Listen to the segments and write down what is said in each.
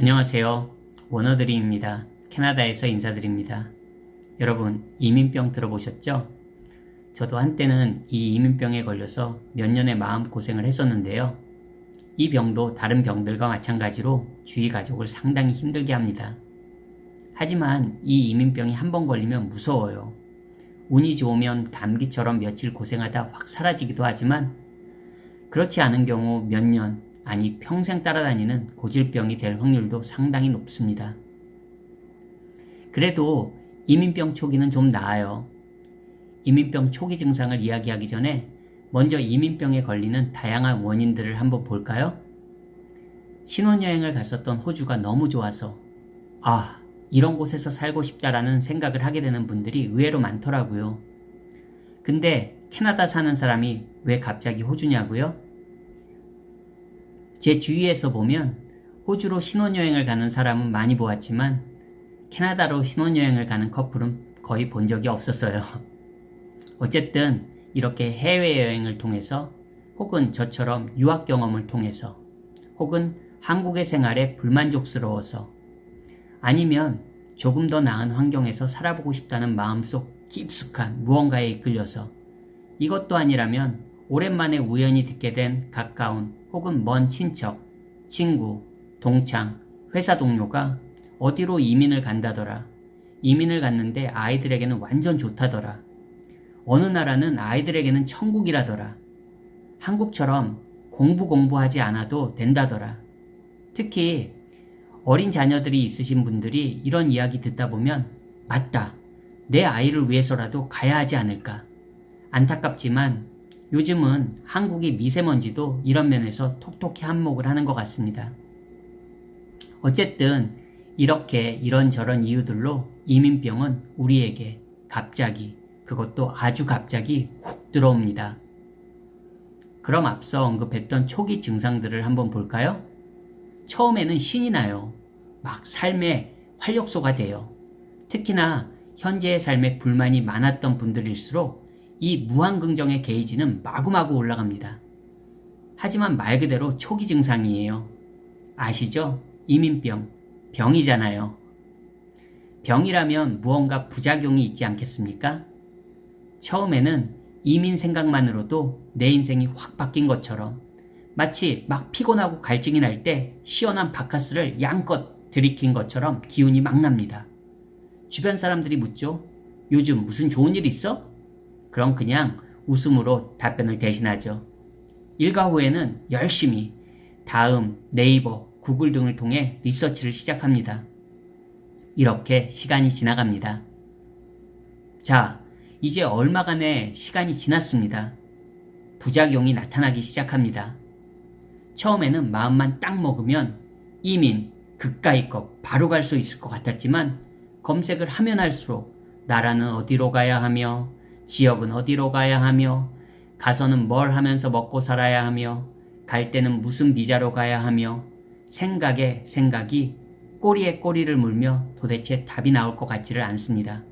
안녕하세요. 워너드림입니다. 캐나다에서 인사드립니다. 여러분, 이민병 들어보셨죠? 저도 한때는 이 이민병에 걸려서 몇 년의 마음고생을 했었는데요. 이 병도 다른 병들과 마찬가지로 주위 가족을 상당히 힘들게 합니다. 하지만 이 이민병이 한 번 걸리면 무서워요. 운이 좋으면 감기처럼 며칠 고생하다 확 사라지기도 하지만 그렇지 않은 경우 몇 년, 아니 평생 따라다니는 고질병이 될 확률도 상당히 높습니다. 그래도 이민병 초기는 좀 나아요. 이민병 초기 증상을 이야기하기 전에 먼저 이민병에 걸리는 다양한 원인들을 한번 볼까요? 신혼여행을 갔었던 호주가 너무 좋아서 이런 곳에서 살고 싶다라는 생각을 하게 되는 분들이 의외로 많더라고요. 근데 캐나다 사는 사람이 왜 갑자기 호주냐고요? 제 주위에서 보면 호주로 신혼여행을 가는 사람은 많이 보았지만 캐나다로 신혼여행을 가는 커플은 거의 본 적이 없었어요. 어쨌든 이렇게 해외여행을 통해서 혹은 저처럼 유학 경험을 통해서 혹은 한국의 생활에 불만족스러워서 아니면 조금 더 나은 환경에서 살아보고 싶다는 마음속 깊숙한 무언가에 이끌려서 이것도 아니라면 오랜만에 우연히 듣게 된 가까운 혹은 먼 친척, 친구, 동창, 회사 동료가 어디로 이민을 간다더라. 이민을 갔는데 아이들에게는 완전 좋다더라. 어느 나라는 아이들에게는 천국이라더라. 한국처럼 공부하지 않아도 된다더라. 특히 어린 자녀들이 있으신 분들이 이런 이야기 듣다 보면 맞다. 내 아이를 위해서라도 가야 하지 않을까. 안타깝지만 요즘은 한국이 미세먼지도 이런 면에서 톡톡히 한몫을 하는 것 같습니다. 어쨌든 이렇게 이런저런 이유들로 이민병은 우리에게 갑자기, 그것도 아주 갑자기 훅 들어옵니다. 그럼 앞서 언급했던 초기 증상들을 한번 볼까요? 처음에는 신이 나요. 막 삶의 활력소가 돼요. 특히나 현재의 삶에 불만이 많았던 분들일수록 이 무한긍정의 게이지는 마구마구 올라갑니다. 하지만 말 그대로 초기 증상이에요. 아시죠? 이민병, 병이잖아요. 병이라면 무언가 부작용이 있지 않겠습니까? 처음에는 이민 생각만으로도 내 인생이 확 바뀐 것처럼 마치 막 피곤하고 갈증이 날 때 시원한 바카스를 양껏 들이킨 것처럼 기운이 막 납니다. 주변 사람들이 묻죠. 요즘 무슨 좋은 일 있어? 그럼 그냥 웃음으로 답변을 대신하죠. 일과 후에는 열심히 다음, 네이버, 구글 등을 통해 리서치를 시작합니다. 이렇게 시간이 지나갑니다. 자, 이제 얼마간의 시간이 지났습니다. 부작용이 나타나기 시작합니다. 처음에는 마음만 딱 먹으면 이민, 그까이 것 바로 갈 수 있을 것 같았지만 검색을 하면 할수록 나라는 어디로 가야 하며 지역은 어디로 가야 하며 가서는 뭘 하면서 먹고 살아야 하며 갈 때는 무슨 비자로 가야 하며 생각에 생각이 꼬리에 꼬리를 물며 도대체 답이 나올 것 같지를 않습니다.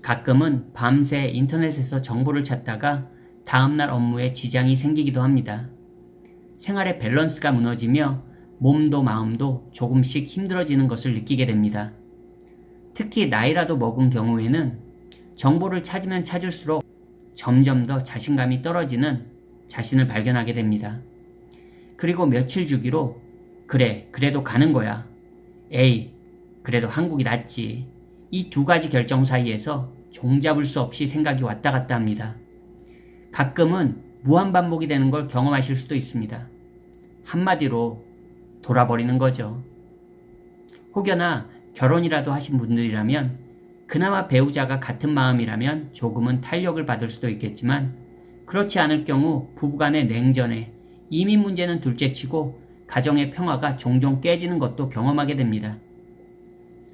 가끔은 밤새 인터넷에서 정보를 찾다가 다음날 업무에 지장이 생기기도 합니다. 생활의 밸런스가 무너지며 몸도 마음도 조금씩 힘들어지는 것을 느끼게 됩니다. 특히 나이라도 먹은 경우에는 정보를 찾으면 찾을수록 점점 더 자신감이 떨어지는 자신을 발견하게 됩니다. 그리고 며칠 주기로 그래도 가는 거야. 에이, 그래도 한국이 낫지. 이 두 가지 결정 사이에서 종잡을 수 없이 생각이 왔다 갔다 합니다. 가끔은 무한반복이 되는 걸 경험하실 수도 있습니다. 한마디로 돌아버리는 거죠. 혹여나 결혼이라도 하신 분들이라면 그나마 배우자가 같은 마음이라면 조금은 탄력을 받을 수도 있겠지만 그렇지 않을 경우 부부간의 냉전에 이민 문제는 둘째치고 가정의 평화가 종종 깨지는 것도 경험하게 됩니다.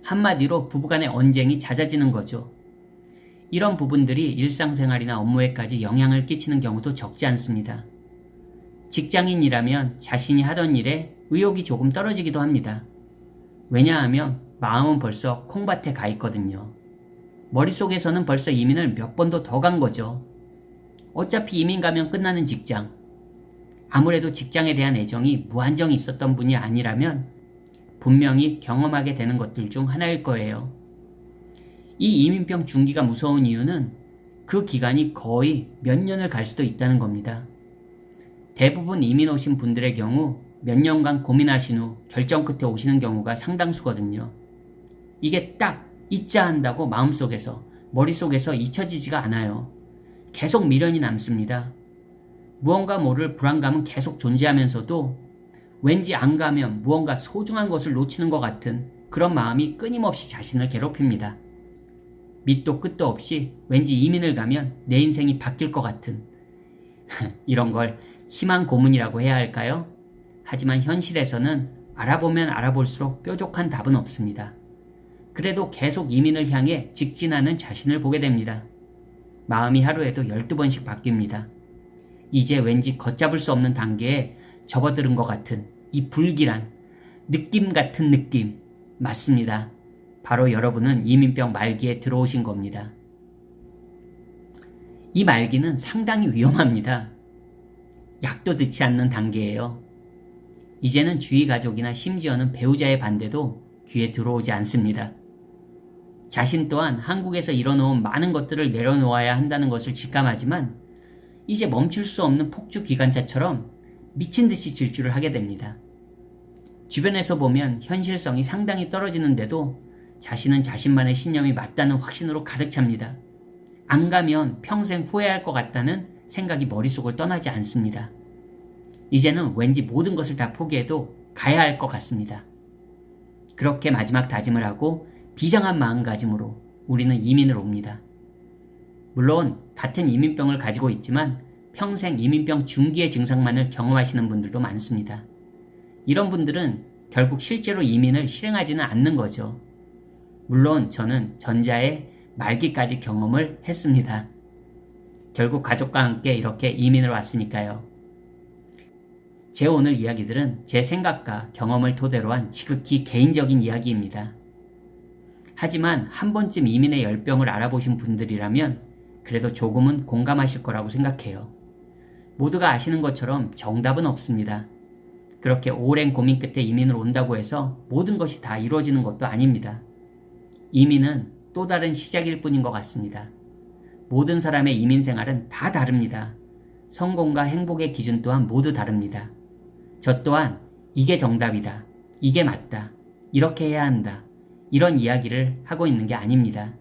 한마디로 부부간의 언쟁이 잦아지는 거죠. 이런 부분들이 일상생활이나 업무에까지 영향을 끼치는 경우도 적지 않습니다. 직장인이라면 자신이 하던 일에 의욕이 조금 떨어지기도 합니다. 왜냐하면 마음은 벌써 콩밭에 가 있거든요. 머릿속에서는 벌써 이민을 몇 번도 더 간 거죠. 어차피 이민 가면 끝나는 직장. 아무래도 직장에 대한 애정이 무한정이 있었던 분이 아니라면 분명히 경험하게 되는 것들 중 하나일 거예요. 이 이민병 중기가 무서운 이유는 그 기간이 거의 몇 년을 갈 수도 있다는 겁니다. 대부분 이민 오신 분들의 경우 몇 년간 고민하신 후 결정 끝에 오시는 경우가 상당수거든요. 이게 딱 잊자 한다고 마음속에서, 머릿속에서 잊혀지지가 않아요. 계속 미련이 남습니다. 무언가 모를 불안감은 계속 존재하면서도 왠지 안 가면 무언가 소중한 것을 놓치는 것 같은 그런 마음이 끊임없이 자신을 괴롭힙니다. 밑도 끝도 없이 왠지 이민을 가면 내 인생이 바뀔 것 같은 이런 걸 희망 고문이라고 해야 할까요? 하지만 현실에서는 알아보면 알아볼수록 뾰족한 답은 없습니다. 그래도 계속 이민을 향해 직진하는 자신을 보게 됩니다. 마음이 하루에도 12번씩 바뀝니다. 이제 왠지 걷잡을 수 없는 단계에 접어드는 것 같은 이 불길한 느낌 같은 느낌 맞습니다. 바로 여러분은 이민병 말기에 들어오신 겁니다. 이 말기는 상당히 위험합니다. 약도 듣지 않는 단계예요. 이제는 주위 가족이나 심지어는 배우자의 반대도 귀에 들어오지 않습니다. 자신 또한 한국에서 이뤄놓은 많은 것들을 내려놓아야 한다는 것을 직감하지만 이제 멈출 수 없는 폭주 기관차처럼 미친 듯이 질주를 하게 됩니다. 주변에서 보면 현실성이 상당히 떨어지는데도 자신은 자신만의 신념이 맞다는 확신으로 가득 찹니다. 안 가면 평생 후회할 것 같다는 생각이 머릿속을 떠나지 않습니다. 이제는 왠지 모든 것을 다 포기해도 가야 할 것 같습니다. 그렇게 마지막 다짐을 하고 비장한 마음가짐으로 우리는 이민을 옵니다. 물론 같은 이민병을 가지고 있지만 평생 이민병 중기의 증상만을 경험하시는 분들도 많습니다. 이런 분들은 결국 실제로 이민을 실행하지는 않는 거죠. 물론 저는 전자의 말기까지 경험을 했습니다. 결국 가족과 함께 이렇게 이민을 왔으니까요. 제 오늘 이야기들은 제 생각과 경험을 토대로 한 지극히 개인적인 이야기입니다. 하지만 한 번쯤 이민의 열병을 알아보신 분들이라면 그래도 조금은 공감하실 거라고 생각해요. 모두가 아시는 것처럼 정답은 없습니다. 그렇게 오랜 고민 끝에 이민을 온다고 해서 모든 것이 다 이루어지는 것도 아닙니다. 이민은 또 다른 시작일 뿐인 것 같습니다. 모든 사람의 이민 생활은 다 다릅니다. 성공과 행복의 기준 또한 모두 다릅니다. 저 또한 이게 정답이다, 이게 맞다, 이렇게 해야 한다, 이런 이야기를 하고 있는 게 아닙니다.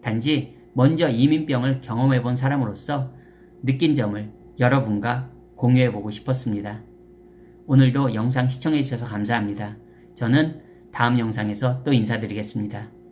단지 먼저 이민병을 경험해본 사람으로서 느낀 점을 여러분과 공유해보고 싶었습니다. 오늘도 영상 시청해주셔서 감사합니다. 저는 다음 영상에서 또 인사드리겠습니다.